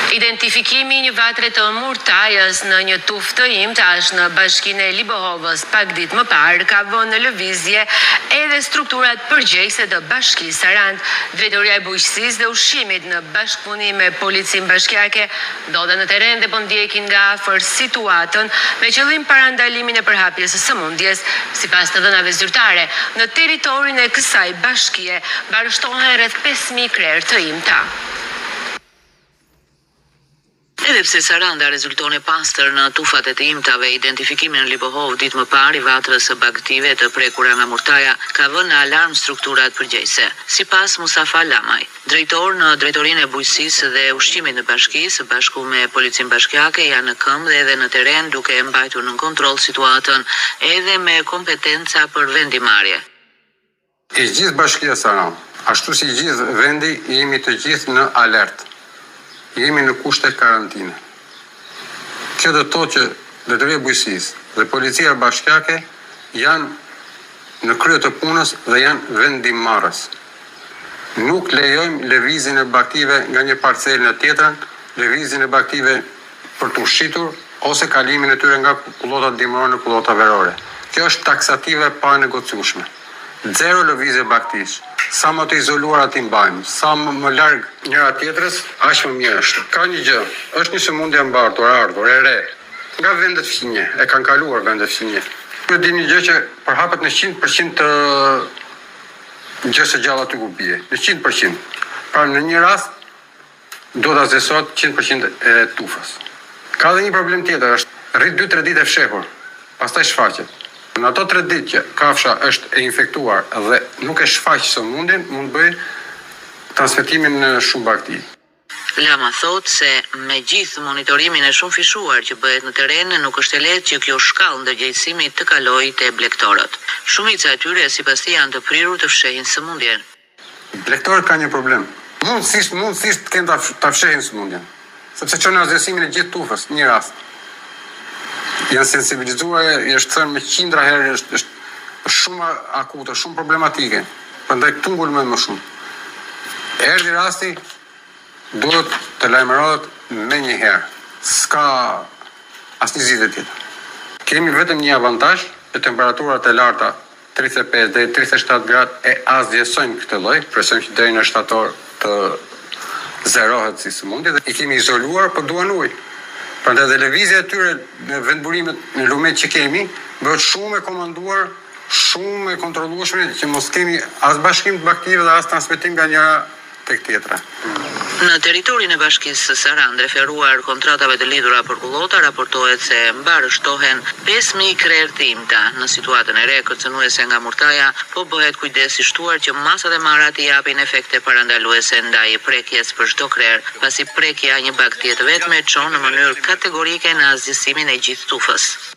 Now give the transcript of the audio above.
Identifikimi një vatre të murtajës në një tufë të imtash në bashkinë e Libohovës pak ditë më parë ka vënë në lëvizje edhe strukturat përgjegjëse të Bashkisë Sarand. Drejtoria e Bujqësisë dhe Ushqimit në bashkëpunim me Policinë Bashkiake ndodhen në terren dhe po ndjekin nga afër situatën me qëllim parandalimin e përhapjes së sëmundjes. Sipas të dhënave zyrtare, në territorin e kësaj bashkie barështohen rreth 5000 krerë të imta. Edhe pse Saranda rezulton e pastër në tufat e të imtave, identifikimi në Libohov ditë më parë i vatrës së bagëtive të prekura nga murtaja ka vënë në alarm strukturat përgjegjëse. Sipas Mustafa Lamaj, drejtor në Drejtorinë e Bujqësisë dhe Ushqimit në bashki, së bashku me Policinë Bashkiake, janë në këmbë dhe edhe në terren duke e mbajtur në kontroll situatën edhe me kompetenca për vendimarrje. E gjithë bashkia Sarand, ashtu si gjithë vendi, jemi të gjithë në alert. Jemi në kushte karantine. Kjo do të thotë që Drejtoria e Bujqësisë dhe Policia Bashkiake janë në krye të punës dhe janë vendimmarrës. Nuk lejojmë lëvizjen e bagëtive nga një parcelë në tjetrën, lëvizjen e bagëtive për të ushqitur ose kalimin e tyre nga kullota dimrore në kullota verore. Kjo është taksative pa negociueshme. Zero lëvizje bagëtish. Sa më të izoluar ati mbajmë, sa më larg njëra tjetrës, aq më mirë është. Ka një gjë, është një sëmundje mbartur, ardhur, e re, nga vendet fqinje, e kanë kaluar vendet fqinje. Ju dini një gjë që përhapet në 100% të gjë së gjallë aty ku bie, në 100%. Pra në një rast do ta zgjesohet 100% e tufës. Ka dhe një problem tjetër, është rrit 2-3 ditë e fshehur, pastaj shfaqet. Në ato 3 ditë që kafsha është e infektuar dhe nuk e shfaq sëmundjen, mund bëj transmetimin në shumë bagëti. Lama thot se me gjithë monitorimin e shumë fishuar që bëhet në terren, nuk është e lehtë që kjo shkallë ndërgjegjësimi të kalojë te blegtorët. Shumica e tyre sipas tij janë të prirur të fshehin sëmundjen. Blegtorët kanë një problem. Mundësisht të kenë ta fshehin sëmundjen, sepse çon azhesimin e gjithë tufës, një rast. Janë sensibilizuar, është thënë me qindra herë, është shumë akute, shumë problematike. Prandaj këtu ngulmen më shumë. Erdhi rasti, duhet të lajmërohet me një herë. S'ka asnjë zgjidhje tjetër. Kemi vetëm një avantazh, që temperaturat e larta 35 deri 37 gradë e azhjesojnë këtë lloj, presojmë që deri në shtator të zerohet si sëmundje dhe i kemi izoluar, por duan ujë. Prandaj dhe lëvizja e tyre në vendburimet në lumet që kemi bëhet shumë e komanduar, shumë e kontrollueshme që mos kemi as bashkim të bagëtive dhe as transmetim nga njëra tek tjetra. Në territorin e Bashkisë së Sarand, referuar kontratave të lidhura për kullota, raportohet se mbarështohen 5000 krerë të imta. Në situatën e re kërcënuese nga murtaja, po bëhet kujdes i shtuar që masat e marrat i japin efekte parandaluese ndaj prekjes për çdo krerë, pasi prekja një bagëtie të vetme çon në mënyrë kategorike në azhjesimin e gjithë tufës.